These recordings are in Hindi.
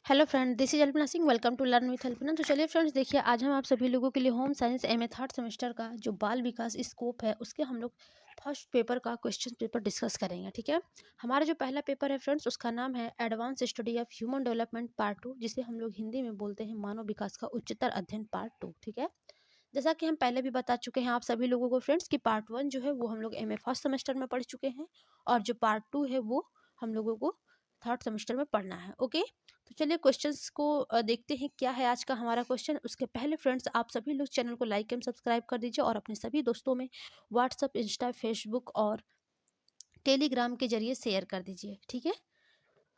Hello friend, this is Alpana Singh. Welcome to learn with Alpana. तो चलिए फ्रेंड्स, देखिए आज हम आप सभी लोगों के लिए home science MA third semester का जो बाल विकास स्कोप है उसके हम लोग फर्स्ट पेपर का क्वेश्चन पेपर डिस्कस करेंगे। ठीक है, हमारा जो पहला पेपर है फ्रेंड्स उसका नाम है advance study of human development part 2, जिसे हम लोग हिंदी में बोलते हैं मानव विकास का उच्चतर अध्ययन पार्ट 2। ठीक है, जैसा कि हम पहले भी बता चुके हैं आप सभी लोगों को फ्रेंड्स कि पार्ट 1 जो है वो हम लोग एमए फर्स्ट सेमेस्टर में पढ़ चुके हैं और जो पार्ट 2 है वो हम लोगों को थर्ड सेमेस्टर में पढ़ना है। ओके, तो चलिए क्वेश्चंस को देखते हैं क्या है आज का हमारा क्वेश्चन। उसके पहले फ्रेंड्स आप सभी लोग चैनल को लाइक एंड सब्सक्राइब कर दीजिए और अपने सभी दोस्तों में व्हाट्सअप, इंस्टा, फेसबुक और टेलीग्राम के जरिए शेयर कर दीजिए। ठीक है,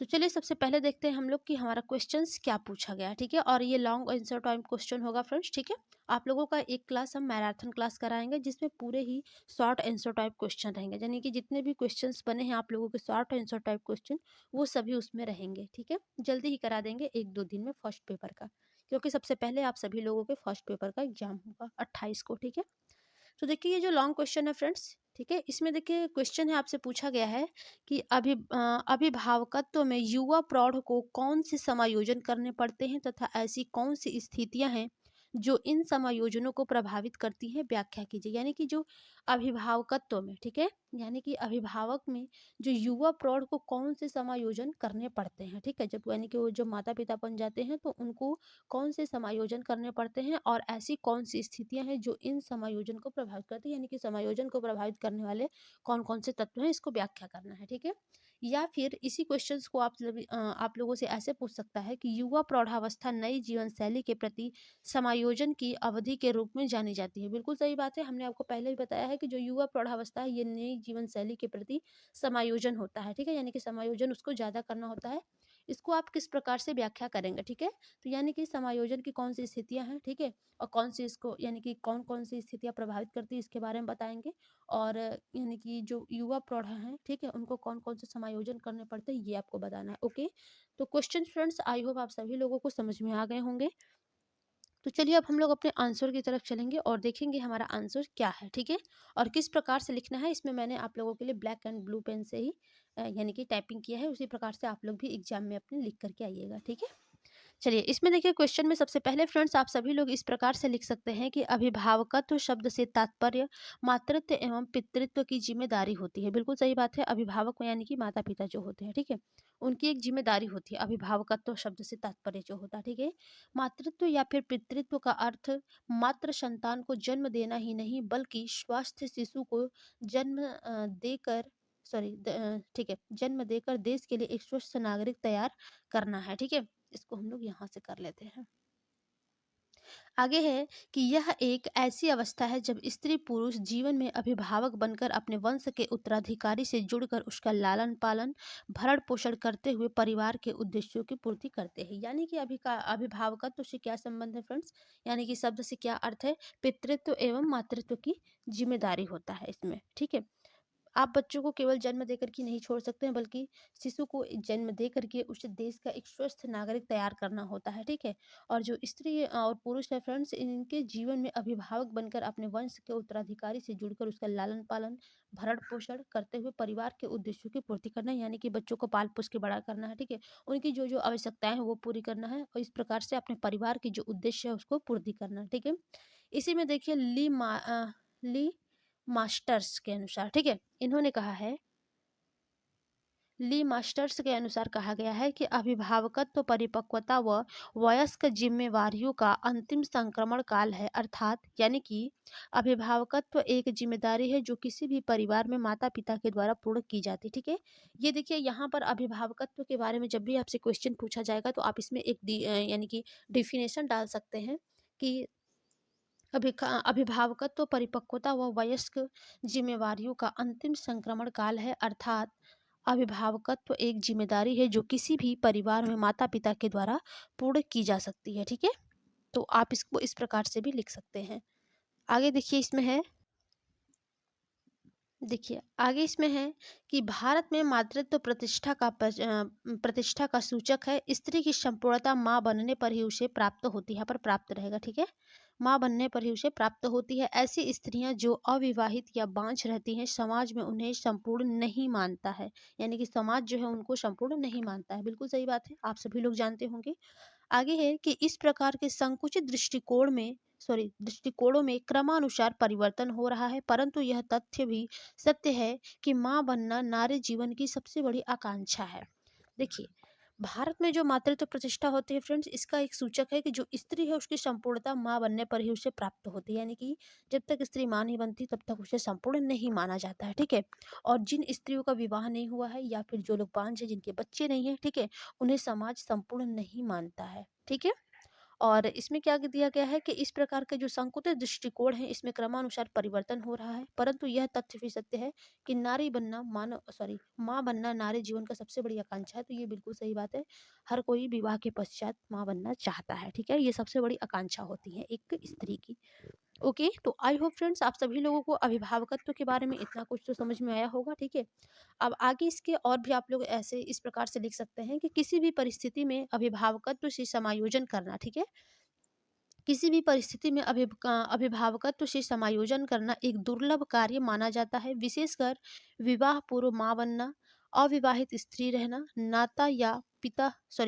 तो चलिए सबसे पहले देखते हैं हम लोग कि हमारा क्वेश्चंस क्या पूछा गया है। ठीक है, और ये लॉन्ग आंसर टाइम क्वेश्चन होगा फ्रेंड्स। ठीक है, आप लोगों का एक क्लास हम मैराथन क्लास कराएंगे जिसमें पूरे ही शॉर्ट आंसर टाइप क्वेश्चन रहेंगे, यानी कि जितने भी क्वेश्चंस बने हैं आप लोगों के शॉर्ट आंसर टाइप क्वेश्चन वो सभी उसमें रहेंगे। ठीक है, जल्दी ही करा देंगे 1-2 दिन में फर्स्ट पेपर का, क्योंकि सबसे पहले आप सभी लोगों के फर्स्ट पेपर का एग्जाम होगा 28 को। ठीक है, तो देखिए ये जो लॉन्ग क्वेश्चन है फ्रेंड्स, ठीक है, इसमें देखिए क्वेश्चन है आपसे पूछा गया है कि अभिभावकत्व में युवा प्रौढ़ को कौन से समायोजन करने पड़ते हैं तथा ऐसी कौन सी स्थितियां हैं जो इन समायोजनों को प्रभावित करती हैं, व्याख्या कीजिए। यानी कि जो अभिभावकत्व में, ठीक है, यानी कि अभिभावक में जो युवा प्रौढ़ को कौन से समायोजन करने पड़ते हैं। ठीक है, जब यानी कि वो जो माता पिता बन जाते हैं तो उनको कौन से समायोजन करने पड़ते हैं और ऐसी कौन सी स्थितियां हैं जो इन समायोजन को प्रभावित करती है, यानी कि समायोजन को प्रभावित करने वाले कौन कौन से तत्व हैं, इसको व्याख्या करना है। ठीक है, या फिर इसी क्वेश्चंस को आप लोगों से ऐसे पूछ सकता है कि युवा प्रौढ़ावस्था नई जीवन शैली के प्रति समायोजन की अवधि के रूप में जानी जाती है। बिल्कुल सही बात है, हमने आपको पहले ही बताया है कि जो युवा प्रौढ़ावस्था है ये नई जीवन शैली के प्रति समायोजन होता है। ठीक है, यानी कि समायोजन उसको ज्यादा करना होता है। इसको आप किस प्रकार से व्याख्या करेंगे। ठीक है, तो यानी कि समायोजन की कौन सी स्थितियां हैं, ठीक है, और कौन सी इसको यानी कि कौन कौन सी स्थितियां प्रभावित करती है इसके बारे में बताएंगे। और यानी कि जो युवा प्रौढ़ हैं, ठीक है, उनको कौन कौन से समायोजन करने पड़ते हैं ये आपको बताना है। ओके, तो क्वेश्चन फ्रेंड्स आई होप आप सभी लोगों को समझ में आ गए होंगे। तो चलिए अब हम लोग अपने आंसर की तरफ चलेंगे और देखेंगे हमारा आंसर क्या है। ठीक है, और किस प्रकार से लिखना है इसमें मैंने आप लोगों के लिए ब्लैक एंड ब्लू पेन से ही यानी कि टाइपिंग किया है, उसी प्रकार से आप लोग भी एग्जाम में अपने लिख करके आइएगा। ठीक है, चलिए इसमें देखिए क्वेश्चन में सबसे पहले फ्रेंड्स आप सभी लोग इस प्रकार से लिख सकते हैं कि अभिभावकत्व शब्द से तात्पर्य मातृत्व एवं पितृत्व की जिम्मेदारी होती है। बिल्कुल सही बात है, अभिभावक यानी कि माता पिता जो होते हैं, ठीक है, उनकी एक जिम्मेदारी होती है। अभिभावकत्व शब्द से तात्पर्य जो होता है, ठीक है, मातृत्व या फिर पितृत्व का अर्थ मात्र संतान को जन्म देना ही नहीं बल्कि स्वस्थ शिशु को जन्म देकर ठीक है, जन्म देकर देश के लिए एक स्वस्थ नागरिक तैयार करना है। ठीक है, इसको हम लोग यहाँ से कर लेते हैं। आगे है कि यह एक ऐसी अवस्था है जब स्त्री पुरुष जीवन में अभिभावक बनकर अपने वंश के उत्तराधिकारी से जुड़कर उसका लालन पालन भरण पोषण करते हुए परिवार के उद्देश्यों की पूर्ति करते हैं। यानी कि अभिभावकत्व से क्या संबंध है फ्रेंड्स, यानी कि शब्द से क्या अर्थ है, पितृत्व एवं मातृत्व की जिम्मेदारी होता है इसमें। ठीक है, आप बच्चों को केवल जन्म देकर के नहीं छोड़ सकते हैं बल्कि शिशु को जन्म दे करके उस देश का एक स्वस्थ नागरिक तैयार करना होता है। ठीक है, और जो स्त्री और पुरुष है फ्रेंड्स, इनके जीवन में अभिभावक बनकर अपने वंश के उत्तराधिकारी से जुड़कर उसका लालन पालन भरण पोषण करते हुए परिवार के उद्देश्यों की पूर्ति करना है, यानी कि बच्चों को पाल पोस के बड़ा करना है। ठीक है, उनकी जो जो आवश्यकताएं हैं वो पूरी करना है और इस प्रकार से अपने परिवार की जो उद्देश्य है उसको पूर्ति करना है। ठीक है, इसी में देखिए ली मास्टर्स के अनुसार, ठीक है, इन्होंने कहा है, ली मास्टर्स के अनुसार कहा गया है कि अभिभावकत्व परिपक्वता व वयस्क जिम्मेवारियों का अंतिम संक्रमण काल है, अर्थात यानी कि अभिभावकत्व एक जिम्मेदारी है जो किसी भी परिवार में माता पिता के द्वारा पूर्ण की जाती है। ठीक है, ये देखिए यहाँ पर अभिभावकत्व के बारे में जब भी आपसे क्वेश्चन पूछा जाएगा तो आप इसमें एक यानी कि डिफिनेशन डाल सकते हैं कि अभिभावकत्व परिपक्वता व वयस्क जिम्मेवारियों का अंतिम संक्रमण काल है, अर्थात अभिभावकत्व एक जिम्मेदारी है जो किसी भी परिवार में माता पिता के द्वारा पूर्ण की जा सकती है। ठीक है, तो आप इसको इस प्रकार से भी लिख सकते हैं। आगे देखिए इसमें है, देखिए आगे इसमें है कि भारत में मातृत्व प्रतिष्ठा का सूचक है। स्त्री की संपूर्णता माँ बनने पर ही उसे प्राप्त होती है, यहाँ पर प्राप्त रहेगा। ठीक है, माँ बनने पर ही उसे प्राप्त होती है। ऐसी स्त्रियां जो अविवाहित या बांझ रहती हैं, समाज में उन्हें संपूर्ण नहीं मानता है, यानी कि समाज जो है उनको संपूर्ण नहीं मानता है। बिल्कुल सही बात है, आप सभी लोग जानते होंगे। आगे है कि इस प्रकार के संकुचित दृष्टिकोणों में क्रमानुसार परिवर्तन हो रहा है, परंतु यह तथ्य भी सत्य है कि माँ बनना नारी जीवन की सबसे बड़ी आकांक्षा है। देखिए, भारत में जो मातृत्व प्रतिष्ठा होती है फ्रेंड्स, इसका एक सूचक है कि जो स्त्री है उसकी संपूर्णता माँ बनने पर ही उसे प्राप्त होती है, यानी कि जब तक स्त्री माँ नहीं बनती तब तक उसे संपूर्ण नहीं माना जाता है, ठीक है। और जिन स्त्रियों का विवाह नहीं हुआ है या फिर जो लोग बांझ है, जिनके बच्चे नहीं है, ठीक है, उन्हें समाज संपूर्ण नहीं मानता है, ठीक है। और इसमें क्या दिया गया है कि इस प्रकार के जो संकुचित दृष्टिकोण है, इसमें क्रमानुसार परिवर्तन हो रहा है, परंतु यह तथ्य भी सत्य है कि माँ बनना नारी जीवन का सबसे बड़ी आकांक्षा है। तो ये बिल्कुल सही बात है, हर कोई विवाह के पश्चात माँ बनना चाहता है, ठीक है। ये सबसे बड़ी आकांक्षा होती है एक स्त्री की। ओके, तो आई होप फ्रेंड्स आप सभी लोगों को अभिभावकत्व के बारे में इतना कुछ तो समझ में आया होगा, ठीक है। अब आगे इसके और भी आप लोग ऐसे इस प्रकार से लिख सकते हैं कि किसी भी परिस्थिति में अभिभावकत्व से समायोजन करना, ठीक है। किसी भी परिस्थिति में अभिभावकत्व से समायोजन करना एक दुर्लभ कार्य माना जाता है, विशेषकर विवाह पूर्व माँ बनना, अविवाहित स्त्री रहना,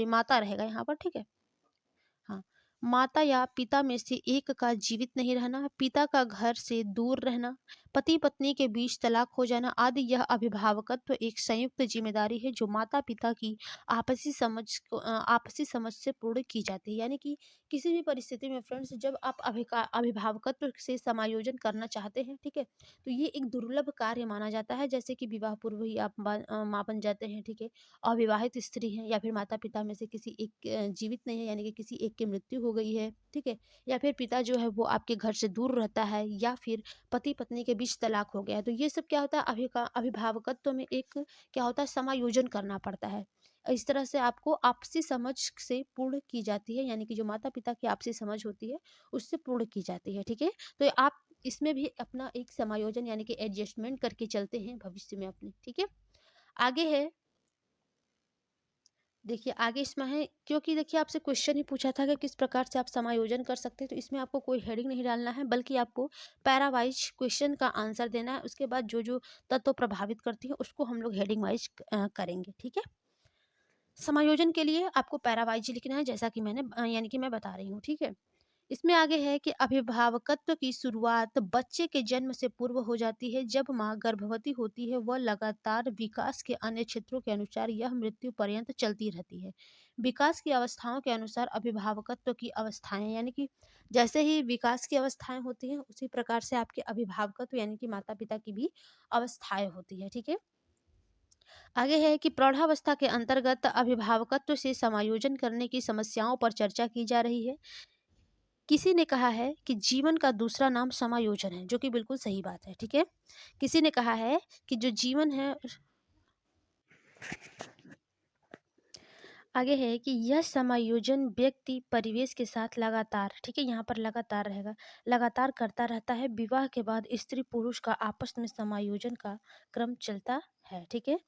माता रहेगा यहाँ पर, ठीक है। हाँ, माता या पिता में से एक का जीवित नहीं रहना, पिता का घर से दूर रहना, पति पत्नी के बीच तलाक हो जाना आदि, यह अभिभावकत्व एक संयुक्त जिम्मेदारी है जो माता पिता की आपसी समझ से पूर्ण की जाती है। यानी कि किसी भी परिस्थिति में फ्रेंड्स, जब आप अभिभावकत्व से समायोजन करना चाहते हैं, ठीक है, तो ये एक दुर्लभ कार्य माना जाता है। जैसे कि विवाह पूर्व ही आप माँ बन जाते हैं, ठीक है, अविवाहित स्त्री हैं या फिर माता-पिता में से किसी एक जीवित नहीं है, यानी कि किसी एक की मृत्यु हो गई है, ठीक है? या फिर पिता जो है वो आपके घर से दूर रहता है, या फिर पति-पत्नी के बीच तलाक हो गया है। तो ये सब क्या होता है, अभिभावकत्व में एक क्या होता है, समायोजन करना पड़ता है। इस तरह से आपको आपसी समझ से पूर्ण की जाती है, यानी कि जो माता-पिता की आपसी समझ होती है, उससे पूर्ण की जाती है, ठीक है? तो आप इसमें भी अपना एक समायोजन यानी कि एडजस्टमेंट करके चलते हैं भविष्य में अपने, ठीक है? आगे है, देखिए आगे इसमें है, क्योंकि देखिए आपसे क्वेश्चन ही पूछा था कि किस प्रकार से आप समायोजन कर सकते हैं, तो इसमें आपको कोई हेडिंग नहीं डालना है, बल्कि आपको पैरा वाइज क्वेश्चन का आंसर देना है। उसके बाद जो जो तत्व प्रभावित करती है उसको हम लोग हेडिंग वाइज करेंगे, ठीक है। समायोजन के लिए आपको पैरा वाइज लिखना है, जैसा कि यानी कि मैं बता रही हूँ, ठीक है। इसमें आगे है कि अभिभावकत्व की शुरुआत बच्चे के जन्म से पूर्व हो जाती है। जब माँ गर्भवती होती है, वह लगातार विकास के अन्य क्षेत्रों के अनुसार यह मृत्यु पर्यंत चलती रहती है। विकास की अवस्थाओं के अनुसार अभिभावकत्व की अवस्थाएं, यानी कि जैसे ही विकास की अवस्थाएं होती हैं, उसी प्रकार से आपके अभिभावकत्व यानी कि माता पिता की भी अवस्थाएं होती है, ठीक है। आगे है कि प्रौढ़ावस्था के अंतर्गत अभिभावकत्व से समायोजन करने की समस्याओं पर चर्चा की जा रही है। किसी ने कहा है कि जीवन का दूसरा नाम समायोजन है, जो कि बिल्कुल सही बात है, ठीक है। किसी ने कहा है कि जो जीवन है, आगे है कि यह समायोजन व्यक्ति परिवेश के साथ लगातार, ठीक है, यहाँ पर लगातार रहेगा, लगातार करता रहता है। विवाह के बाद स्त्री पुरुष का आपस में समायोजन का क्रम चलता है, ठीक है।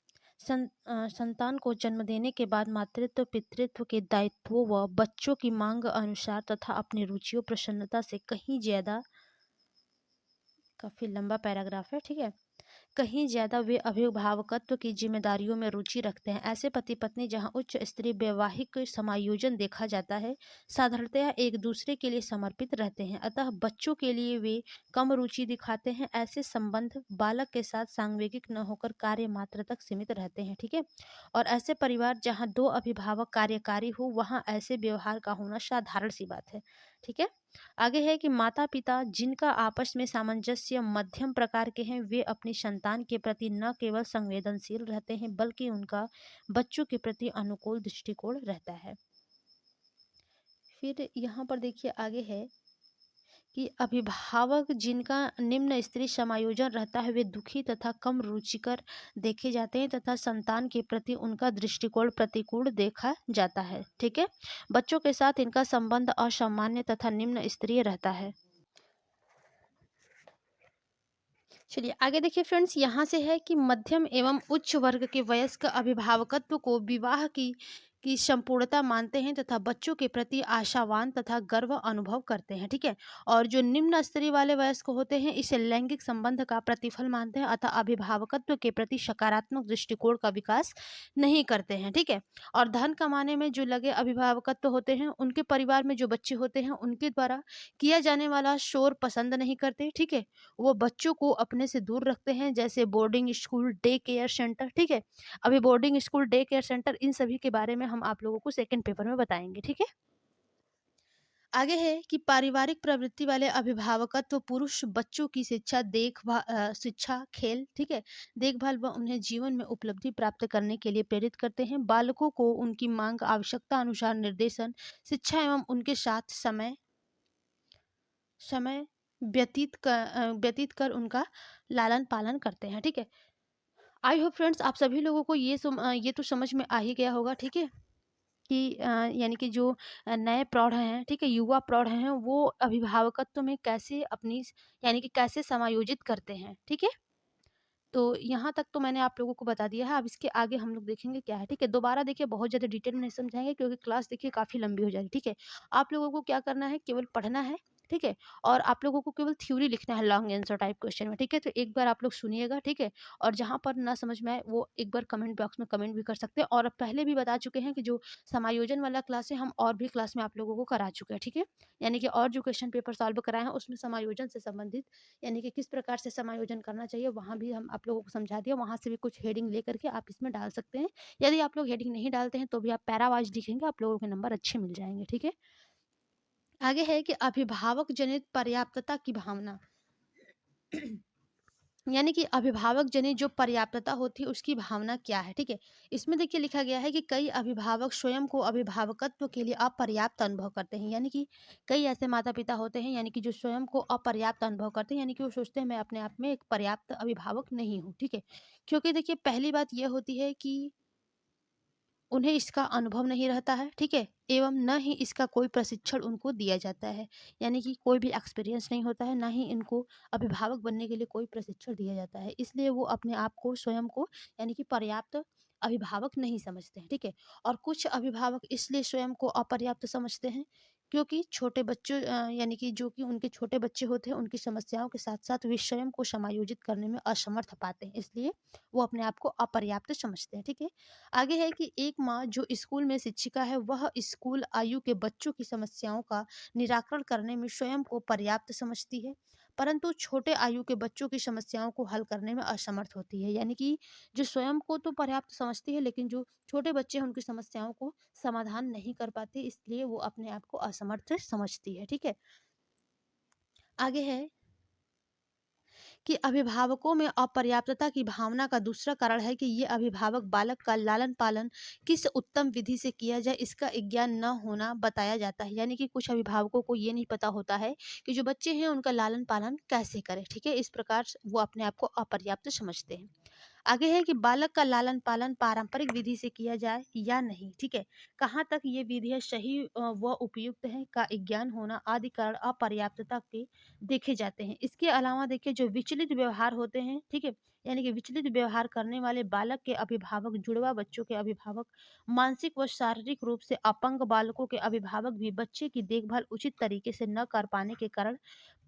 संतान को जन्म देने के बाद मातृत्व पितृत्व के दायित्वों व बच्चों की मांग अनुसार तथा अपनी रुचियों प्रसन्नता से कहीं ज्यादा, काफी लंबा पैराग्राफ है, ठीक है, कहीं ज्यादा वे अभिभावकत्व की जिम्मेदारियों में रुचि रखते हैं। ऐसे पति पत्नी जहां उच्च स्तरीय वैवाहिक समायोजन देखा जाता है, साधारणतया एक दूसरे के लिए समर्पित रहते हैं, अतः बच्चों के लिए वे कम रुचि दिखाते हैं। ऐसे संबंध बालक के साथ सांवेगिक न होकर कार्य मात्र तक सीमित रहते हैं, ठीक है। और ऐसे परिवार जहाँ दो अभिभावक कार्यकारी हो, वहाँ ऐसे व्यवहार का होना साधारण सी बात है, ठीक है। आगे है कि माता पिता जिनका आपस में सामंजस्य मध्यम प्रकार के हैं, वे अपनी संतान के प्रति न केवल संवेदनशील रहते हैं, बल्कि उनका बच्चों के प्रति अनुकूल दृष्टिकोण रहता है। फिर यहाँ पर देखिए आगे है कि अभिभावक जिनका निम्न स्त्री समायोजन रहता है, वे दुखी तथा कम रुचिकर देखे जाते हैं तथा संतान के प्रति उनका दृष्टिकोण प्रतिकूल देखा जाता है, ठीक है। बच्चों के साथ इनका संबंध असामान्य तथा निम्न स्तरीय रहता है। चलिए आगे देखिए फ्रेंड्स, यहाँ से है कि मध्यम एवं उच्च वर्ग के वयस्क अभिभावकत्व को विवाह की की संपूर्णता मानते हैं तथा बच्चों के प्रति आशावान तथा गर्व अनुभव करते हैं, ठीक है। और जो निम्न स्तरीय वाले वयस्क होते हैं इसे लैंगिक संबंध का प्रतिफल मानते हैं अतः अभिभावकत्व के प्रति सकारात्मक दृष्टिकोण का विकास नहीं करते हैं, ठीक है। और धन कमाने में जो लगे अभिभावकत्व होते हैं उनके परिवार में जो बच्चे होते हैं उनके द्वारा किया जाने वाला शोर पसंद नहीं करते, ठीक है। वो बच्चों को अपने से दूर रखते हैं, जैसे boarding school, day care centre, ठीक है। अभी boarding school, day care centre, इन सभी के बारे में हम आप लोगों को सेकंड पेपर में बताएंगे, ठीक है। आगे है कि पारिवारिक प्रवृत्ति वाले अभिभावकत्व पुरुष बच्चों की शिक्षा, शिक्षा, खेल, ठीक है, देखभाल व उन्हें जीवन में उपलब्धि प्राप्त करने के लिए प्रेरित करते हैं। बालकों को उनकी मांग, आवश्यकता अनुसार निर्देशन, शिक्षा एवं उनके साथ समय समय व्यतीत कर उनका लालन पालन करते हैं, ठीक है। आई होप फ्रेंड्स आप सभी लोगों को ये तो समझ में आ ही गया होगा, ठीक है, कि यानी कि जो नए प्रौढ़ हैं, ठीक है, युवा प्रौढ़ हैं, वो अभिभावकत्व में कैसे अपनी यानी कि कैसे समायोजित करते हैं, ठीक है। तो यहाँ तक तो मैंने आप लोगों को बता दिया है, अब इसके आगे हम लोग देखेंगे क्या है, ठीक है। दोबारा देखिए, बहुत ज़्यादा डिटेल में नहीं समझाएँगे क्योंकि क्लास देखिए काफ़ी लंबी हो जाएगी, ठीक है। आप लोगों को क्या करना है, केवल पढ़ना है, ठीक है, और आप लोगों को केवल थ्योरी लिखना है लॉन्ग आंसर टाइप क्वेश्चन में, ठीक है। तो एक बार आप लोग सुनिएगा, ठीक है, और जहाँ पर ना समझ में आए वो एक बार कमेंट बॉक्स में कमेंट भी कर सकते हैं। और पहले भी बता चुके हैं कि जो समायोजन वाला क्लास है हम और भी क्लास में आप लोगों को करा चुके हैं, ठीक है। यानी कि और जो क्वेश्चन पेपर सॉल्व कराए हैं उसमें समायोजन से संबंधित, यानी कि किस प्रकार से समायोजन करना चाहिए वहाँ भी हम आप लोगों को समझा दिया। वहाँ से भी कुछ हेडिंग लेकर के आप इसमें डाल सकते हैं। यदि आप लोग हेडिंग नहीं डालते हैं तो भी आप पैरा वाइज लिखेंगे, आप लोगों के नंबर अच्छे मिल जाएंगे, ठीक है। आगे है कि अभिभावक जनित पर्याप्तता की भावना यानी कि अभिभावक जनित जो पर्याप्तता होती है उसकी भावना क्या है, ठीक है। इसमें देखिए लिखा गया है कि कई अभिभावक स्वयं को अभिभावकत्व के लिए अपर्याप्त अनुभव करते हैं, यानी कि कई ऐसे माता पिता होते हैं यानी कि जो स्वयं को अपर्याप्त अनुभव करते हैं, यानी कि वो सोचते हैं मैं अपने आप में एक पर्याप्त अभिभावक नहीं हूँ, ठीक है। क्योंकि देखिए पहली बात यह होती है कि उन्हें इसका अनुभव नहीं रहता है, ठीक है, एवं न ही इसका कोई प्रशिक्षण उनको दिया जाता है, यानी कि कोई भी एक्सपीरियंस नहीं होता है, ना ही इनको अभिभावक बनने के लिए कोई प्रशिक्षण दिया जाता है। इसलिए वो अपने आप को स्वयं को यानी कि पर्याप्त अभिभावक नहीं समझते हैं, ठीक है। और कुछ अभिभावक इसलिए स्वयं को अपर्याप्त समझते हैं क्योंकि छोटे बच्चों यानी कि जो कि उनके छोटे बच्चे होते हैं उनकी समस्याओं के साथ साथ वे स्वयं को समायोजित करने में असमर्थ पाते हैं, इसलिए वो अपने आप को अपर्याप्त समझते हैं, ठीक है। आगे है कि एक माँ जो स्कूल में शिक्षिका है वह स्कूल आयु के बच्चों की समस्याओं का निराकरण करने में स्वयं को पर्याप्त समझती है, परंतु छोटे आयु के बच्चों की समस्याओं को हल करने में असमर्थ होती है। यानी कि जो स्वयं को तो पर्याप्त समझती है लेकिन जो छोटे बच्चे हैं उनकी समस्याओं को समाधान नहीं कर पाते, इसलिए वो अपने आप को असमर्थ समझती है, ठीक है। आगे है कि अभिभावकों में अपर्याप्तता की भावना का दूसरा कारण है कि ये अभिभावक बालक का लालन पालन किस उत्तम विधि से किया जाए इसका ज्ञान न होना बताया जाता है। यानी कि कुछ अभिभावकों को ये नहीं पता होता है कि जो बच्चे हैं उनका लालन पालन कैसे करें, ठीक है। इस प्रकार से वो अपने आप को अपर्याप्त समझते हैं। आगे है कि बालक का लालन पालन पारंपरिक विधि से किया जाए या नहीं, ठीक है। कहाँ तक ये विधियाँ सही व उपयुक्त है का ज्ञान होना आदि कारण अपर्याप्तता के देखे जाते हैं। इसके अलावा देखिए जो विचलित व्यवहार होते हैं, ठीक है, यानी कि विचलित व्यवहार करने वाले बालक के अभिभावक, जुड़वा बच्चों के अभिभावक, मानसिक व शारीरिक रूप से अपंग बालकों के अभिभावक भी बच्चे की देखभाल उचित तरीके से न कर पाने के कारण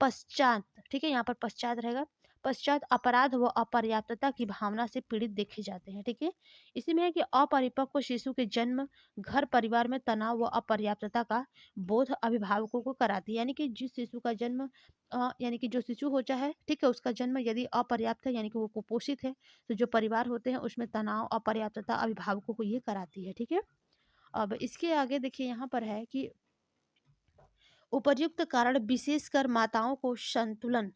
पश्चात, ठीक है, यहाँ पर पश्चात रहेगा, पश्चात अपराध व अपर्याप्तता की भावना से पीड़ित देखे जाते हैं, ठीक है। इसी में है कि अपरिपक्व शिशु के जन्म घर परिवार में तनाव व अपर्याप्तता का बोध अभिभावकों को कराती है। यानी कि जिस शिशु का जन्म यानी कि जो शिशु होता है, ठीक है, उसका जन्म यदि अपर्याप्त है यानी कि वो कुपोषित है तो जो परिवार होते हैं उसमें तनाव, अपर्याप्तता अभिभावकों को ये कराती है, ठीक है। अब इसके आगे देखिए यहाँ पर है कि उपर्युक्त कारण विशेषकर माताओं को संतुलन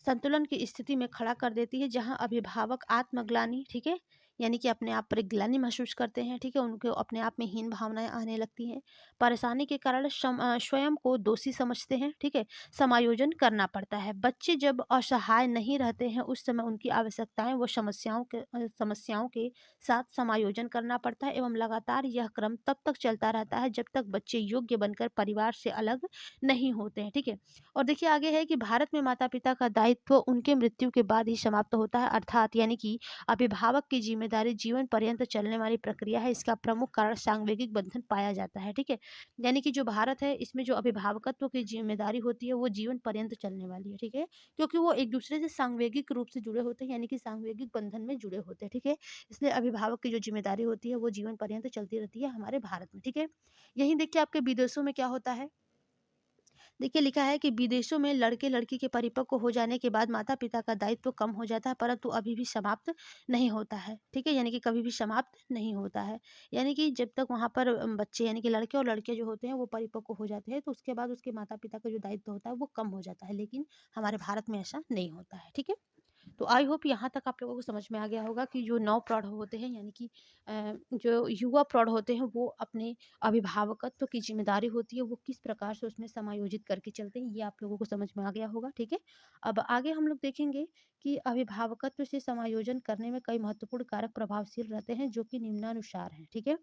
संतुलन की स्थिति में खड़ा कर देती है, जहां अभिभावक आत्मग्लानि, ठीक है, यानी कि अपने आप पर ग्लानि महसूस करते हैं, ठीक है, उनको अपने आप में हीन भावनाएं आने लगती हैं, परेशानी के कारण स्वयं को दोषी समझते हैं, ठीक है, समायोजन करना पड़ता है। बच्चे जब असहाय नहीं रहते हैं उस समय उनकी आवश्यकताएं व समस्याओं के साथ समायोजन करना पड़ता है एवं लगातार यह क्रम तब तक चलता रहता है जब तक बच्चे योग्य बनकर परिवार से अलग नहीं होते हैं, ठीक है। और देखिए आगे है कि भारत में माता पिता का दायित्व उनके मृत्यु के बाद ही समाप्त होता है, अर्थात यानी कि अभिभावक की जिम्मेदारी जिम्मेदारी जीवन पर्यंत चलने वाली प्रक्रिया है। इसका प्रमुख कारण सांवेगिक बंधन पाया जाता है, ठीक है। यानी कि जो भारत है इसमें जो अभिभावकत्व की जिम्मेदारी होती है वो जीवन पर्यंत चलने वाली है, ठीक है। क्योंकि वो एक दूसरे से सांवेगिक रूप से जुड़े होते हैं, यानी कि सांवेगिक बंधन में जुड़े होते हैं, ठीक है। इसलिए अभिभावक की जो जिम्मेदारी होती है वो जीवन पर्यंत चलती रहती है हमारे भारत में, ठीक है। यहीं देखिए आपके विदेशों में क्या होता है। देखिए लिखा है कि विदेशों में लड़के लड़की के परिपक्व हो जाने के बाद माता पिता का दायित्व कम हो जाता है, परंतु अभी भी समाप्त नहीं होता है, ठीक है। यानी कि कभी भी समाप्त नहीं होता है। यानी कि जब तक वहाँ पर बच्चे यानी कि लड़के और लड़कियां जो होते हैं वो परिपक्व हो जाते हैं तो उसके बाद उसके माता पिता का जो दायित्व होता है वो कम हो जाता है, लेकिन हमारे भारत में ऐसा नहीं होता है, ठीक है। तो आई होप यहाँ तक आप लोगों को समझ में आ गया होगा कि जो नव प्रौढ़ होते हैं यानी कि जो युवा प्रौढ़ होते हैं वो अपने अभिभावकत्व की जिम्मेदारी होती है वो किस प्रकार से उसमें समायोजित करके चलते हैं, ये आप लोगों को समझ में आ गया होगा, ठीक है। अब आगे हम लोग देखेंगे कि अभिभावकत्व से समायोजन करने में कई महत्वपूर्ण कारक प्रभावशील रहते हैं जो कि निम्नानुसार हैं, ठीक है।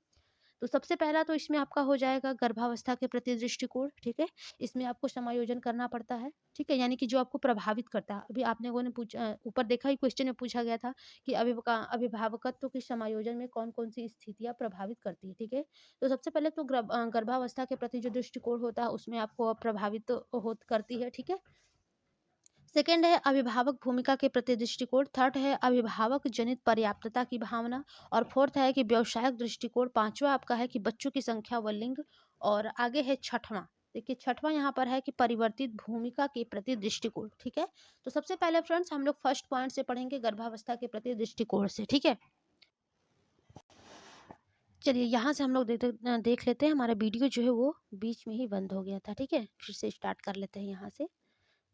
तो सबसे पहला तो इसमें आपका हो जाएगा गर्भावस्था के प्रति दृष्टिकोण, ठीक है। इसमें आपको समायोजन करना पड़ता है, ठीक है। यानी कि जो आपको प्रभावित करता है, अभी आपने लोगों ने पूछा, ऊपर देखा ही क्वेश्चन में पूछा गया था कि अभिभावकत्व के समायोजन में कौन कौन सी स्थितियां प्रभावित करती है, ठीक है। तो सबसे पहले तो गर्भावस्था के प्रति जो दृष्टिकोण होता है उसमें आपको प्रभावित हो करती है, ठीक है। सेकंड है अभिभावक भूमिका के प्रति दृष्टिकोण, थर्ड है अभिभावक जनित पर्याप्तता की भावना, और फोर्थ है कि व्यवसायिक दृष्टिकोण, पांचवा आपका है कि बच्चों की संख्या व लिंग, और आगे है छठवां। देखिए छठवां यहाँ पर है कि परिवर्तित भूमिका के प्रति दृष्टिकोण, ठीक है। तो सबसे पहले फ्रेंड्स हम लोग फर्स्ट पॉइंट से पढ़ेंगे गर्भावस्था के प्रति दृष्टिकोण से, ठीक है। चलिए यहाँ से हम लोग देख लेते हैं, हमारा वीडियो जो है वो बीच में ही बंद हो गया था, ठीक है। फिर से स्टार्ट कर लेते हैं यहाँ से।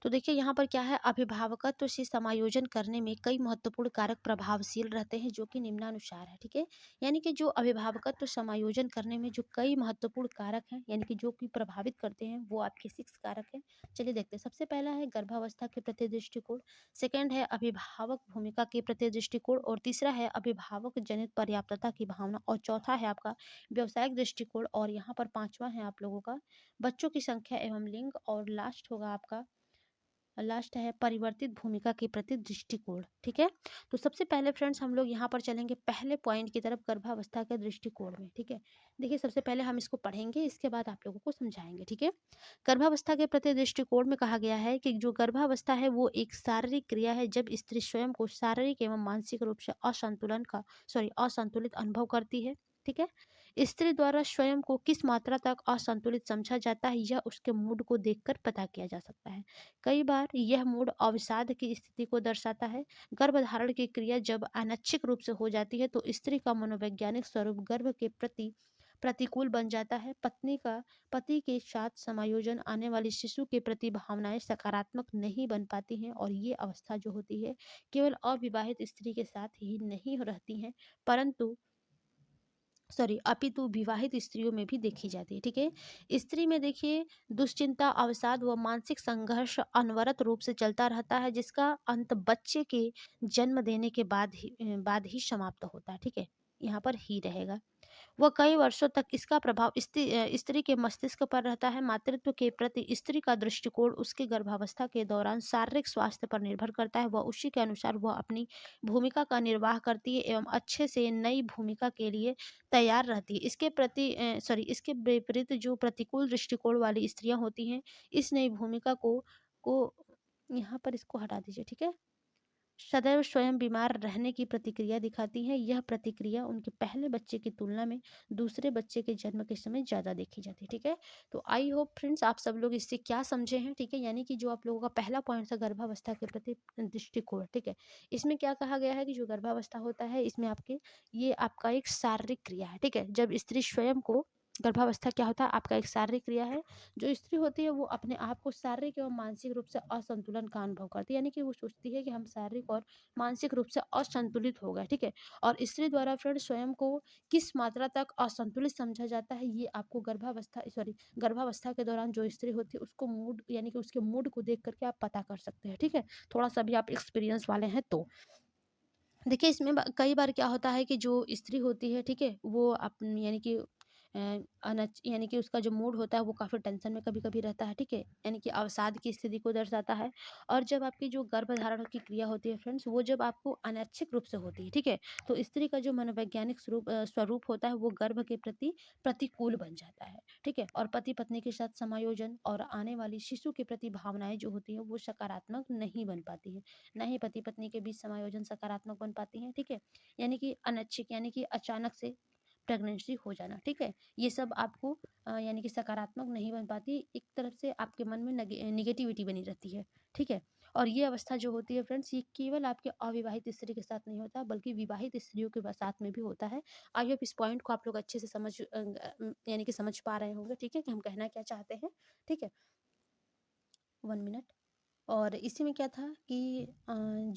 तो देखिए यहाँ पर क्या है, अभिभावकत्व से समायोजन करने में कई महत्वपूर्ण कारक प्रभावशील रहते हैं जो कि निम्नानुसार है, ठीक है। यानी कि जो अभिभावकत्व समायोजन करने में जो कई महत्वपूर्ण कारक हैं यानी कि जो कि प्रभावित करते हैं वो आपके 6 कारक हैं। चलिए देखते हैं। सबसे पहला है गर्भावस्था के प्रति दृष्टिकोण, सेकंड है अभिभावक भूमिका के प्रति दृष्टिकोण, और तीसरा है अभिभावक जनित पर्याप्तता की भावना, और चौथा है आपका व्यवसायिक दृष्टिकोण, और यहाँ पर पांचवा है आप लोगों का बच्चों की संख्या एवं लिंग, और लास्ट है परिवर्तित भूमिका के प्रति दृष्टिकोण, ठीक है। तो सबसे पहले फ्रेंड्स हम लोग यहाँ पर चलेंगे पहले पॉइंट की तरफ, गर्भावस्था के दृष्टिकोण में, ठीक है। देखिए सबसे पहले हम इसको पढ़ेंगे, इसके बाद आप लोगों को समझाएंगे, ठीक है। गर्भावस्था के प्रति दृष्टिकोण में कहा गया है कि जो गर्भावस्था है वो एक शारीरिक क्रिया है जब स्त्री स्वयं को शारीरिक एवं मानसिक रूप से असंतुलित अनुभव करती है, ठीक है। स्त्री द्वारा स्वयं को किस मात्रा तक असंतुलित समझा जाता है यह उसके मूड को देखकर पता किया जा सकता है। कई बार यह मूड अवसाद की स्थिति को दर्शाता है। गर्भधारण की क्रिया जब अनैच्छिक रूप से हो जाती है तो स्त्री का मनोवैज्ञानिक स्वरूप गर्भ के प्रति प्रतिकूल बन जाता है। पति के साथ समायोजन आने वाली शिशु के प्रति भावनाएं सकारात्मक नहीं बन पाती हैं, और ये अवस्था जो होती है केवल अविवाहित स्त्री के साथ ही नहीं रहती हैं, परंतु अपितु विवाहित स्त्रियों में भी देखी जाती है, ठीक है। स्त्री में देखिए दुश्चिंता, अवसाद व मानसिक संघर्ष अनवरत रूप से चलता रहता है जिसका अंत बच्चे के जन्म देने के बाद ही समाप्त होता है, ठीक है। यहाँ पर ही रहेगा। वह कई वर्षों तक इसका प्रभाव स्त्री के मस्तिष्क पर रहता है। मातृत्व के प्रति स्त्री का दृष्टिकोण उसके गर्भावस्था के दौरान शारीरिक स्वास्थ्य पर निर्भर करता है। वह उसी के अनुसार वह अपनी भूमिका का निर्वाह करती है एवं अच्छे से नई भूमिका के लिए तैयार रहती है। इसके विपरीत जो प्रतिकूल दृष्टिकोण वाली स्त्रियां होती हैं इस नई भूमिका को यहाँ पर इसको हटा दीजिए, ठीक है। सदैव स्वयं बीमार रहने की प्रतिक्रिया दिखाती हैं। यह प्रतिक्रिया उनके पहले बच्चे की तुलना में दूसरे बच्चे के जन्म के समय ज़्यादा देखी जाती है, ठीक है। तो आई होप फ्रेंड्स आप सब लोग इससे क्या समझे हैं, ठीक है। यानी कि जो आप लोगों का पहला पॉइंट था गर्भावस्था के प्रति दृष्टिकोण, ठीक है। इसमें क्या कहा गया है कि जो गर्भावस्था होता है इसमें ये आपका एक शारीरिक क्रिया है, ठीक है। जब स्त्री स्वयं को गर्भावस्था क्या होता है आपका एक शारीरिक क्रिया है। जो स्त्री होती है वो अपने आप को शारीरिक एवं मानसिक रूप से असंतुलन का अनुभव करती है, यानी कि वो सोचती है कि हम शारीरिक और मानसिक रूप से असंतुलित हो गए, ठीक है। और स्त्री द्वारा फिर स्वयं को किस मात्रा तक असंतुलित समझा जाता है ये आपको गर्भावस्था के दौरान जो स्त्री होती है उसको मूड यानी कि उसके मूड को देख करके आप पता कर सकते हैं, ठीक है। थोड़ा सा भी आप एक्सपीरियंस वाले हैं तो देखिए इसमें कई बार क्या होता है कि जो स्त्री होती है, ठीक है, वो अपनी यानी कि यानी कि उसका जो मूड होता है वो काफ़ी टेंशन में कभी-कभी रहता है, ठीक है? यानी कि अवसाद की स्थिति को दर्शाता है। और जब आपकी जो गर्भधारण की क्रिया होती है फ्रेंड्स, वो जब आपको अनैच्छिक रूप से होती है, ठीक है? तो स्त्री का जो मनोवैज्ञानिक स्वरूप होता है वो गर्भ के प्रति प्रतिकूल बन जाता है, ठीक है? और पति-पत्नी के साथ समायोजन और आने वाली शिशु के प्रति भावनाएँ जो होती हैं वो सकारात्मक नहीं बन पाती हैं। ना ही पति-पत्नी के बीच समायोजन सकारात्मक बन पाती हैं, ठीक है? यानी कि अनैच्छिक यानी कि अचानक से प्रेगनेंसी हो जाना, ठीक है? ये सब आपको यानी कि सकारात्मक नहीं बन पाती, एक तरफ से आपके मन में नेगेटिविटी बनी रहती है, ठीक है? और ये अवस्था जो होती है फ्रेंड्स, ये केवल आपके अविवाहित स्त्री के साथ नहीं होता बल्कि विवाहित स्त्रियों के साथ में भी होता है। आई होप इस पॉइंट को आप लोग अच्छे से यानी कि समझ पा रहे होंगे, ठीक है? कि हम कहना क्या चाहते हैं, ठीक है? 1 मिनट। और इसी में क्या था कि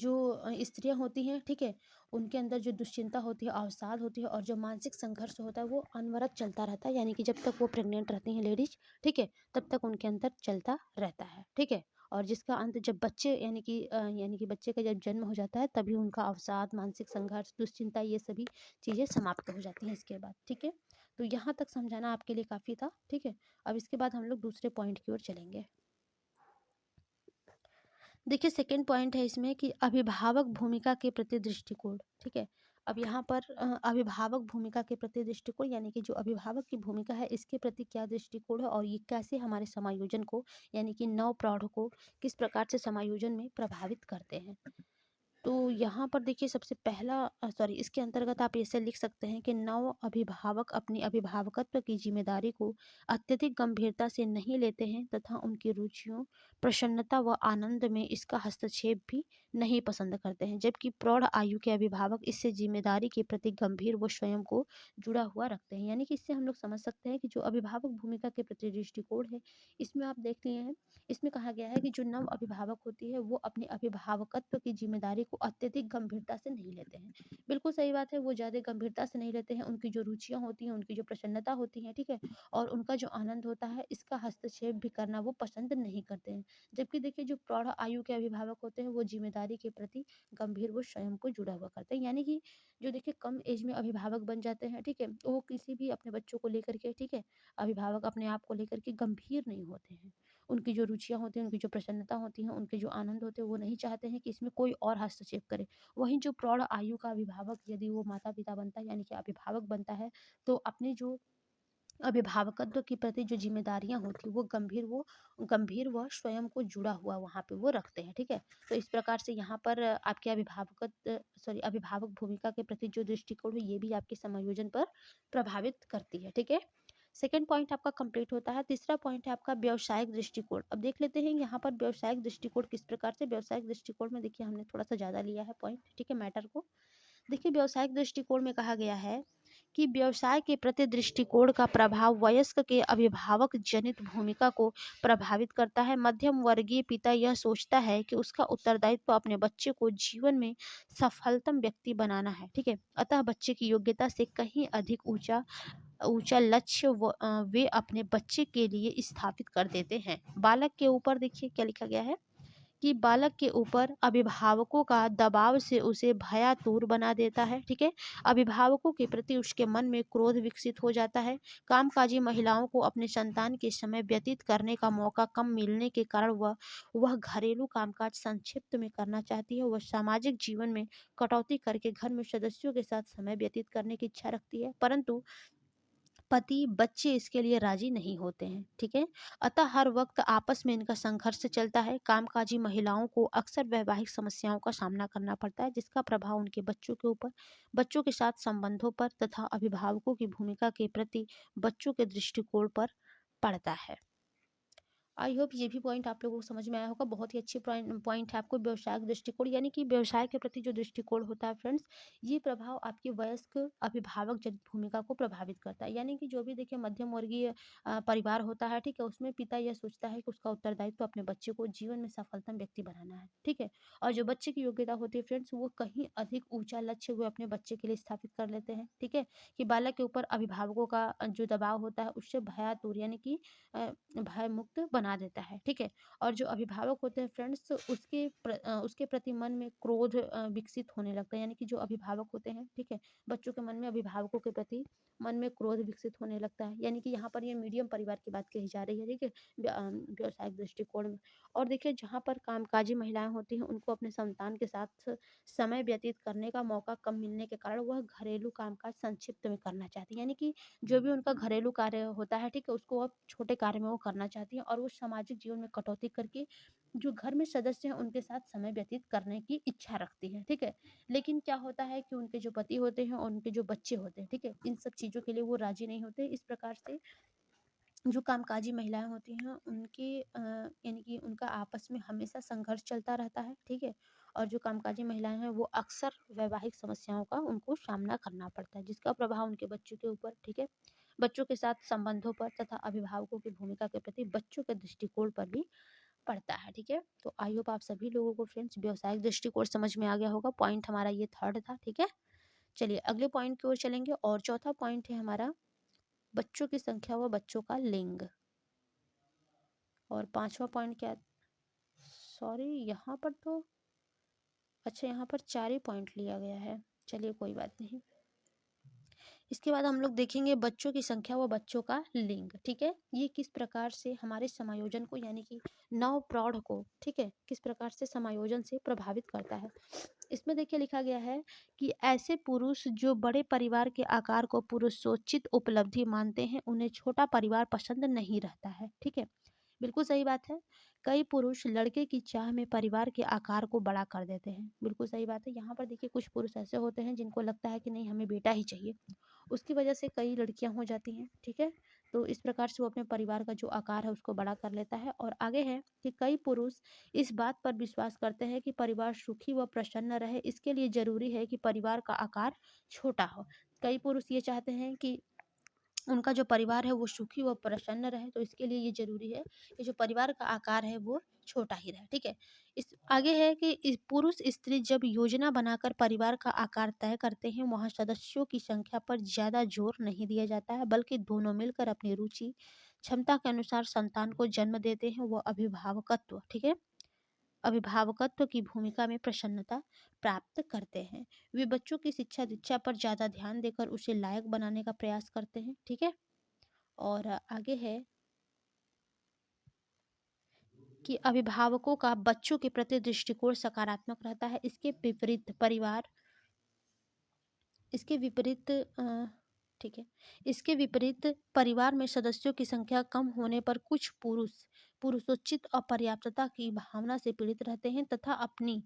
जो स्त्रियाँ होती हैं, ठीक है? उनके अंदर जो दुश्चिंता होती है, अवसाद होती है और जो मानसिक संघर्ष होता है वो अनवरत चलता रहता है, यानी कि जब तक वो प्रेग्नेंट रहती हैं लेडीज़, ठीक है? तब तक उनके अंदर चलता रहता है, ठीक है? और जिसका अंत जब बच्चे यानी कि बच्चे का जब जन्म हो जाता है तभी उनका अवसाद, मानसिक संघर्ष, दुश्चिंता ये सभी चीज़ें समाप्त हो जाती हैं इसके बाद, ठीक है? तो यहाँ तक समझाना आपके लिए काफ़ी था, ठीक है? अब इसके बाद हम लोग दूसरे पॉइंट की ओर चलेंगे। देखिए सेकंड पॉइंट है इसमें कि अभिभावक भूमिका के प्रति दृष्टिकोण, ठीक है? अब यहाँ पर अभिभावक भूमिका के प्रति दृष्टिकोण यानी कि जो अभिभावक की भूमिका है इसके प्रति क्या दृष्टिकोण है और ये कैसे हमारे समायोजन को यानी कि नव प्रौढ़ को किस प्रकार से समायोजन में प्रभावित करते हैं। तो यहाँ पर देखिए सबसे पहला सॉरी इसके अंतर्गत आप ऐसे लिख सकते हैं कि नव अभिभावक अपनी अभिभावकत्व की जिम्मेदारी को अत्यधिक गंभीरता से नहीं लेते हैं तथा उनकी रुचियों, प्रसन्नता व आनंद में इसका हस्तक्षेप भी नहीं पसंद करते हैं, जबकि प्रौढ़ आयु के अभिभावक इससे जिम्मेदारी के प्रति गंभीर व स्वयं को जुड़ा हुआ रखते हैं। यानी कि इससे हम लोग समझ सकते हैं कि जो अभिभावक भूमिका के प्रति दृष्टिकोण है, इसमें आप देख लिए हैं, इसमें कहा गया है कि जो नव अभिभावक होती है वो अपने अभिभावकत्व की जिम्मेदारी को अत्यधिक गंभीरता से नहीं लेते हैं। बिल्कुल सही बात है, वो ज़्यादा गंभीरता से नहीं लेते हैं, उनकी जो रुचियाँ होती हैं, उनकी जो प्रसन्नता होती है, ठीक है? और उनका जो आनंद होता है इसका हस्तक्षेप भी करना वो पसंद नहीं करते हैं। जबकि देखिए जो प्रौढ़ आयु के अभिभावक होते हैं वो जिम्मेदारी के प्रति गंभीर व स्वयं को जुड़ा हुआ करते हैं। यानी कि जो देखिए कम एज में अभिभावक बन जाते हैं, ठीक है? तो वो किसी भी अपने बच्चों को लेकर के, ठीक है? अभिभावक अपने आप को लेकर के गंभीर नहीं होते हैं। उनकी जो रुचियाँ होती हैं, उनकी जो प्रसन्नता होती हैं, उनके जो आनंद होते हैं, वो नहीं चाहते हैं कि इसमें कोई और हस्तक्षेप करे। वहीं जो प्रौढ़ आयु का अभिभावक यदि वो माता-पिता बनता है, यानी कि अभिभावक बनता है, तो अपनी जो अभिभावकत्व के प्रति जो ज़िम्मेदारियाँ होती हैं, वो गंभीर व स्वयं को जुड़ा हुआ वहाँ पे वो रखते हैं, ठीक है? तो इस प्रकार से यहाँ पर आपके अभिभावक भूमिका के प्रति जो दृष्टिकोण है, ये भी आपके समायोजन पर प्रभावित करती है, ठीक है? सेकंड पॉइंट आपका कंप्लीट होता है। तीसरा पॉइंट है आपका व्यावसायिक दृष्टिकोण। अब देख लेते हैं यहाँ पर व्यावसायिक दृष्टिकोण किस प्रकार से व्यावसायिक दृष्टिकोण में देखिए हमने थोड़ा-सा ज़्यादा लिया है पॉइंट, ठीक है, मैटर को। देखिए व्यावसायिक दृष्टिकोण में कहा गया है कि व्यवसाय के प्रति दृष्टिकोण का प्रभाव वयस्क के अभिभावक जनित भूमिका को प्रभावित करता है। मध्यम वर्गीय पिता यह सोचता है कि उसका उत्तरदायित्व अपने बच्चे को जीवन में सफलतम व्यक्ति बनाना है, ठीक है? अतः बच्चे की योग्यता से कहीं अधिक ऊंचा ऊंचा लक्ष्य वे अपने बच्चे के लिए स्थापित कर देते हैं। बालक के ऊपर देखिए क्या लिखा गया है कि बालक के ऊपर अभिभावकों का दबाव से उसे भयातुर बना देता है, ठीक है? अभिभावकों के प्रति उसके मन में क्रोध विकसित हो जाता है। कामकाजी महिलाओं को अपने संतान के समय व्यतीत करने का मौका कम मिलने के कारण वह घरेलू कामकाज संक्षिप्त में करना चाहती है। वह सामाजिक जीवन में कटौती करके घर में सदस्यों के साथ समय व्यतीत करने की इच्छा रखती है, परंतु पति बच्चे इसके लिए राजी नहीं होते हैं, ठीक है? अतः हर वक्त आपस में इनका संघर्ष चलता है। कामकाजी महिलाओं को अक्सर वैवाहिक समस्याओं का सामना करना पड़ता है जिसका प्रभाव उनके बच्चों के ऊपर, बच्चों के साथ संबंधों पर तथा अभिभावकों की भूमिका के प्रति बच्चों के दृष्टिकोण पर पड़ता है। आई होप ये भी पॉइंट आप लोगों को समझ में आया होगा। बहुत ही अच्छी पॉइंट है आपको व्यवसायिक दृष्टिकोण यानी कि व्यवसाय के प्रति जो दृष्टिकोण होता है फ्रेंड्स, ये प्रभाव आपकी वयस्क अभिभावक जनित भूमिका को प्रभावित करता है। यानी कि जो भी देखिए मध्यम वर्गीय परिवार होता है, ठीक है, उसमें पिता यह सोचता है कि उसका उत्तरदायित्व अपने बच्चे को जीवन में सफलतम व्यक्ति बनाना है, ठीक है? और जो बच्चे की योग्यता होती है फ्रेंड्स, वो कहीं अधिक ऊंचा लक्ष्य वो अपने बच्चे के लिए स्थापित कर लेते हैं, ठीक है? कि बालक के ऊपर अभिभावकों का जो दबाव होता है उससे भयातुर यानी कि भय मुक्त बना बना देता है, ठीक है। और जो अभिभावक होते हैं फ्रेंड्स, उसके प्रति मन में क्रोध विकसित होने लगता है, यानी कि जो अभिभावक होते हैं, ठीक है, बच्चों के मन में अभिभावकों के प्रति मन में क्रोध विकसित होने लगता है, यानी कि यहाँ पर ये मीडियम परिवार की बात कही जा रही है, ठीक है, व्यावसायिक दृष्टिकोण में। और देखिए, जहाँ पर कामकाजी महिलाएं होती हैं, उनको अपने संतान के साथ समय व्यतीत करने का मौका कम मिलने के कारण वह घरेलू कामकाज संक्षिप्त में करना चाहती हैं, यानी कि जो भी उनका घरेलू कार्य होता है, ठीक है, उसको अब छोटे कार्य में वो करना चाहती हैं, और वो सामाजिक जीवन में कटौती करके जो घर में सदस्य हैं उनके साथ समय व्यतीत करने की इच्छा रखती हैं, ठीक है। लेकिन क्या होता है कि उनके जो पति होते हैं और उनके जो बच्चे होते हैं, ठीक है, इन सब चीज़ों के लिए वो राजी नहीं होते। इस प्रकार से जो कामकाजी महिलाएं होती हैं उनकी यानी कि उनका आपस में हमेशा संघर्ष चलता रहता है, ठीक है। और जो कामकाजी महिलाएं हैं वो अक्सर वैवाहिक समस्याओं का उनको सामना करना पड़ता है, जिसका प्रभाव उनके बच्चों के ऊपर, ठीक है, बच्चों के साथ संबंधों पर तथा अभिभावकों की भूमिका के प्रति बच्चों के दृष्टिकोण पर भी पड़ता है, ठीक है। तो आई होप आप सभी लोगों को फ्रेंड्स व्यवसायिक दृष्टिकोण समझ में आ गया होगा। पॉइंट हमारा ये थर्ड था, ठीक है। चलिए अगले पॉइंट की ओर चलेंगे, और चौथा पॉइंट है हमारा बच्चों की संख्या व बच्चों का लिंग। और पांचवा पॉइंट क्या, सॉरी यहाँ पर तो, अच्छा यहाँ पर 4 ही पॉइंट लिया गया है, चलिए कोई बात नहीं। इसके बाद हम लोग देखेंगे बच्चों की संख्या व बच्चों का लिंग, ठीक है। ये किस प्रकार से हमारे समायोजन को, यानी कि नव प्रौढ़ को, ठीक है, किस प्रकार से समायोजन से प्रभावित करता है। इसमें देखिए लिखा गया है कि ऐसे पुरुष जो बड़े परिवार के आकार को पुरुषोचित उपलब्धि मानते हैं उन्हें छोटा परिवार पसंद नहीं रहता है, ठीक है। बिल्कुल सही बात है। कई पुरुष लड़के की चाह में परिवार के आकार को बड़ा कर देते हैं, बिल्कुल सही बात है। यहाँ पर देखिए कुछ पुरुष ऐसे होते हैं जिनको लगता है कि नहीं हमें बेटा ही चाहिए, उसकी वजह से कई लड़कियां हो जाती हैं, ठीक है। तो इस प्रकार से वो अपने परिवार का जो आकार है उसको बड़ा कर लेता है। और आगे है कि कई पुरुष इस बात पर विश्वास करते हैं कि परिवार सुखी व प्रसन्न रहे, इसके लिए जरूरी है कि परिवार का आकार छोटा हो। कई पुरुष ये चाहते हैं कि उनका जो परिवार है वो सुखी व प्रसन्न रहे, तो इसके लिए ये जरूरी है कि जो परिवार का आकार है वो छोटा ही रहे, ठीक है। इस आगे है कि पुरुष स्त्री जब योजना बनाकर परिवार का आकार तय करते हैं वहाँ सदस्यों की संख्या पर ज्यादा जोर नहीं दिया जाता है, बल्कि दोनों मिलकर अपनी रुचि क्षमता के अनुसार संतान को जन्म देते हैं। वो अभिभावकत्व, ठीक है, अभिभावकत्व की भूमिका में प्रसन्नता प्राप्त करते हैं। वे बच्चों की शिक्षा दीक्षा पर ज्यादा ध्यान देकर उसे लायक बनाने का प्रयास करते हैं, ठीक है। और आगे है कि अभिभावकों का बच्चों के प्रति दृष्टिकोण सकारात्मक रहता है। इसके विपरीत ठीक है, इसके विपरीत परिवार में सदस्यों की संख्या कम होने पर कुछ पुरुष पुरुषोचित अपर्याप्तता की भावना से पीड़ित रहते हैं तथा अपनी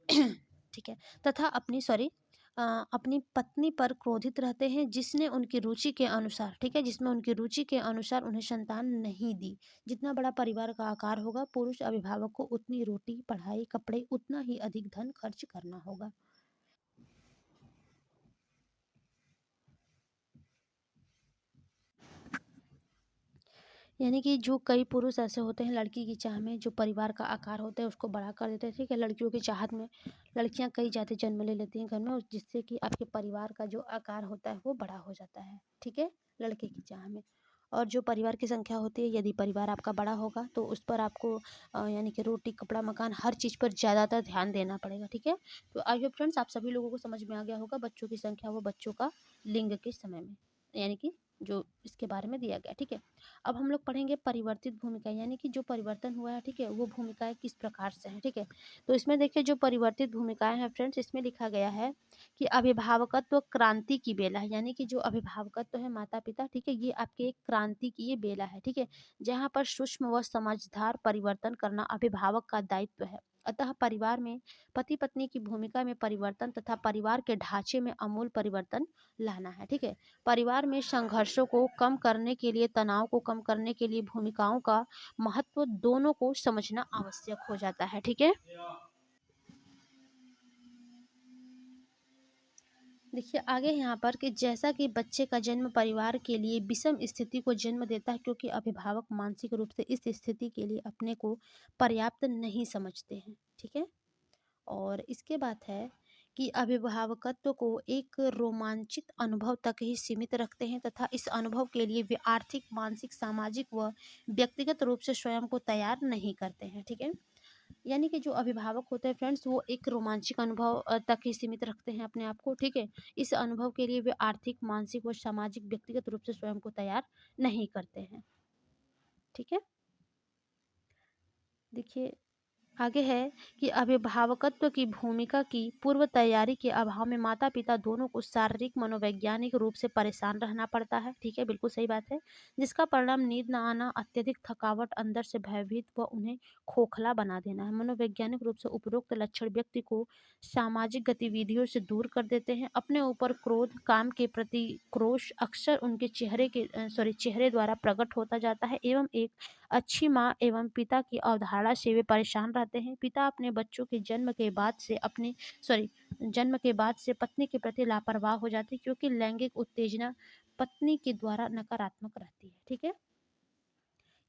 ठीक है, तथा अपनी पत्नी पर क्रोधित रहते हैं जिसने उनकी रुचि के अनुसार, ठीक है, जिसमें उनकी रुचि के अनुसार उन्हें संतान नहीं दी। जितना बड़ा परिवार का आकार होगा पुरुष अभिभावक को उतनी रोटी पढ़ाई कपड़े उतना ही अधिक धन खर्च करना होगा। यानी कि जो कई पुरुष ऐसे होते हैं लड़की की चाह में जो परिवार का आकार होता है उसको बड़ा कर देते हैं, ठीक है। लड़कियों की चाहत में लड़कियां कई जाति जन्म ले लेती हैं घर में, और जिससे कि आपके परिवार का जो आकार होता है वो बड़ा हो जाता है, ठीक है, लड़के की चाह में। और जो परिवार की संख्या होती है, यदि परिवार आपका बड़ा होगा तो उस पर आपको यानी कि रोटी कपड़ा मकान हर चीज़ पर ज़्यादातर ध्यान देना पड़ेगा, ठीक है। तो आई होप फ्रेंड्स आप सभी लोगों को समझ में आ गया होगा बच्चों की संख्या वो बच्चों का लिंग के समय में, यानी कि जो इसके बारे में दिया गया, ठीक है। अब हम लोग पढ़ेंगे परिवर्तित भूमिका, यानी कि जो परिवर्तन हुआ है, ठीक है, वो भूमिकाएं किस प्रकार से हैं, ठीक है। तो इसमें देखिए जो परिवर्तित भूमिकाएं हैं फ्रेंड्स, इसमें लिखा गया है कि अभिभावकत्व क्रांति की बेला है, यानी कि जो अभिभावकत्व है माता पिता, ठीक है, ये आपके एक क्रांति की ये बेला है, ठीक है, जहाँ पर सूक्ष्म व समझदार परिवर्तन करना अभिभावक का दायित्व है। अतः परिवार में पति पत्नी की भूमिका में परिवर्तन तथा परिवार के ढांचे में आमूल परिवर्तन लाना है, ठीक है। परिवार में संघर्षों को कम करने के लिए तनाव को कम करने के लिए भूमिकाओं का महत्व दोनों को समझना आवश्यक हो जाता है, ठीक है। देखिए आगे यहाँ पर कि जैसा कि बच्चे का जन्म परिवार के लिए विषम स्थिति को जन्म देता है क्योंकि अभिभावक मानसिक रूप से इस स्थिति के लिए अपने को पर्याप्त नहीं समझते हैं, ठीक है। और इसके बाद है कि अभिभावकत्व को एक रोमांचित अनुभव तक ही सीमित रखते हैं तथा इस अनुभव के लिए वे आर्थिक, मानसिक, सामाजिक व व्यक्तिगत रूप से स्वयं को तैयार नहीं करते हैं। ठीक है, यानी कि जो अभिभावक होते हैं फ्रेंड्स, वो एक रोमांचिक अनुभव तक ही सीमित रखते हैं अपने आप को। ठीक है, इस अनुभव के लिए वे आर्थिक, मानसिक व सामाजिक व्यक्तिगत रूप से स्वयं को तैयार नहीं करते हैं। ठीक है, देखिए आगे है कि अभिभावकत्व की भूमिका की पूर्व तैयारी के अभाव में माता पिता दोनों को शारीरिक, मनोवैज्ञानिक रूप से परेशान रहना पड़ता है। ठीक है, बिल्कुल सही बात है, जिसका परिणाम नींद न आना, अत्यधिक थकावट, अंदर से भयभीत व उन्हें खोखला बना देना है। मनोवैज्ञानिक रूप से उपरोक्त लक्षण व्यक्ति को सामाजिक गतिविधियों से दूर कर देते हैं। अपने ऊपर क्रोध, काम के प्रति क्रोश अक्सर उनके चेहरे द्वारा प्रकट होता जाता है एवं एक अच्छी माँ एवं पिता की अवधारणा से वे परेशान रहते हैं। पिता अपने बच्चों के जन्म के बाद से पत्नी के प्रति लापरवाह हो जाते हैं, क्योंकि लैंगिक उत्तेजना पत्नी के द्वारा नकारात्मक रहती है। ठीक है,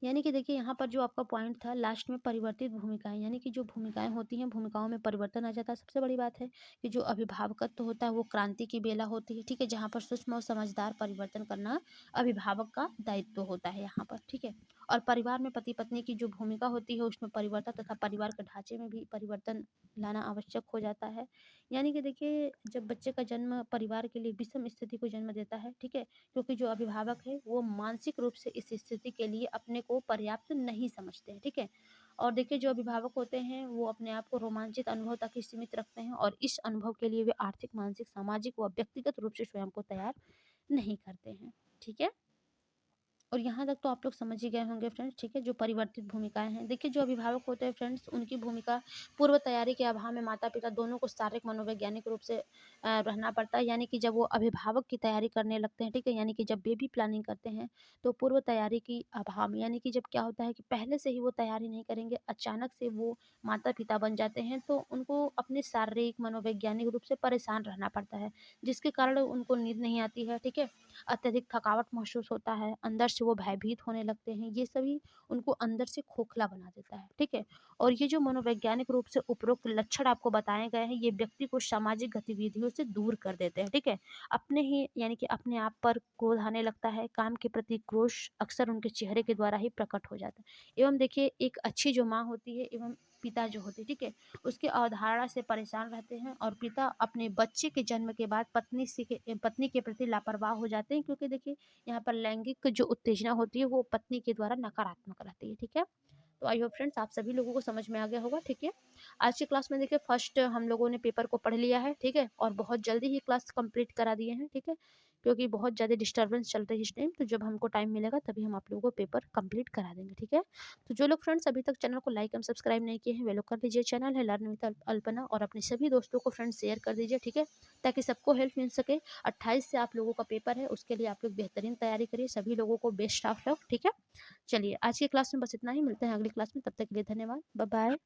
यानी कि देखिए यहाँ पर जो आपका पॉइंट था लास्ट में, परिवर्तित भूमिकाएं, यानी कि जो भूमिकाएं होती हैं, भूमिकाओं में परिवर्तन आ जाता है। सबसे बड़ी बात है कि जो अभिभावकत्व होता है वो क्रांति की बेला होती है। ठीक है, जहाँ पर सूक्ष्म और समझदार परिवर्तन करना अभिभावक का दायित्व होता है यहाँ पर। ठीक है, और परिवार में पति पत्नी की जो भूमिका होती है उसमें परिवर्तन तथा परिवार के ढांचे में भी परिवर्तन लाना आवश्यक हो जाता है। यानी कि देखिए, जब बच्चे का जन्म परिवार के लिए विषम स्थिति को जन्म देता है। ठीक है, क्योंकि जो अभिभावक है वो मानसिक रूप से इस स्थिति के लिए अपने को पर्याप्त नहीं समझते हैं। ठीक है, और देखिए जो अभिभावक होते हैं वो अपने आप को रोमांचित अनुभव तक ही सीमित रखते हैं और इस अनुभव के लिए वे आर्थिक, मानसिक, सामाजिक व व्यक्तिगत रूप से स्वयं को तैयार नहीं करते हैं। ठीक है, और यहाँ तक तो आप लोग समझ ही गए होंगे फ्रेंड्स। ठीक है, जो परिवर्तित भूमिकाएं हैं, देखिए जो अभिभावक होते हैं फ्रेंड्स, उनकी भूमिका पूर्व तैयारी के अभाव में माता पिता दोनों को शारीरिक, मनोवैज्ञानिक रूप से रहना पड़ता है। यानी कि जब वो अभिभावक की तैयारी करने लगते हैं, ठीक है, यानी कि जब बेबी प्लानिंग करते हैं तो पूर्व तैयारी की अभाव में, यानी कि जब क्या होता है कि पहले से ही वो तैयारी नहीं करेंगे, अचानक से वो माता पिता बन जाते हैं, तो उनको अपने शारीरिक, मनोवैज्ञानिक रूप से परेशान रहना पड़ता है, जिसके कारण उनको नींद नहीं आती है। ठीक है, अत्यधिक थकावट महसूस होता है, अंदर से वो भयभीत होने लगते हैं, ये सभी उनको अंदर से खोखला बना देता है। ठीक है, और ये जो मनोवैज्ञानिक रूप से उपरोक्त लक्षण आपको बताए गए हैं, ये व्यक्ति को सामाजिक गतिविधियों से दूर कर देते हैं। ठीक है, अपने ही यानी कि अपने आप पर क्रोध आने लगता है, काम के प्रति क्रोश अक्सर उनके चेहरे के द्वारा ही प्रकट हो जाता है। एवं देखिए, एक अच्छी जो माँ होती है एवं पिता जो होते हैं, ठीक है, उसके अवधारणा से परेशान रहते हैं और पिता अपने बच्चे के जन्म के बाद पत्नी के प्रति लापरवाह हो जाते हैं, क्योंकि देखिए यहाँ पर लैंगिक जो उत्तेजना होती है वो पत्नी के द्वारा नकारात्मक रहती है। ठीक है, तो आई होप फ्रेंड्स आप सभी लोगों को समझ में आ गया होगा। ठीक है, आज की क्लास में देखिए फर्स्ट हम लोगों ने पेपर को पढ़ लिया है। ठीक है, और बहुत जल्दी ही क्लास कंप्लीट करा दिए हैं। ठीक है, क्योंकि बहुत ज़्यादा डिस्टर्बेंस चल रही है इस टाइम, तो जब हमको टाइम मिलेगा तभी हम आप लोगों को पेपर कंप्लीट करा देंगे। ठीक है, तो जो लोग फ्रेंड्स अभी तक चैनल को लाइक एंड सब्सक्राइब नहीं किए हैं वे लोग कर दीजिए। चैनल है लर्न विद अल्पना, और अपने सभी दोस्तों को फ्रेंड्स शेयर कर दीजिए। ठीक है, ताकि सबको हेल्प मिल सके। 28 से आप लोगों का पेपर है, उसके लिए आप लोग बेहतरीन तैयारी करिए। सभी लोगों को बेस्ट ऑफ लक। ठीक है, चलिए आज की क्लास में बस इतना ही, मिलते हैं अगली क्लास में, तब तक के लिए धन्यवाद, बाय बाय।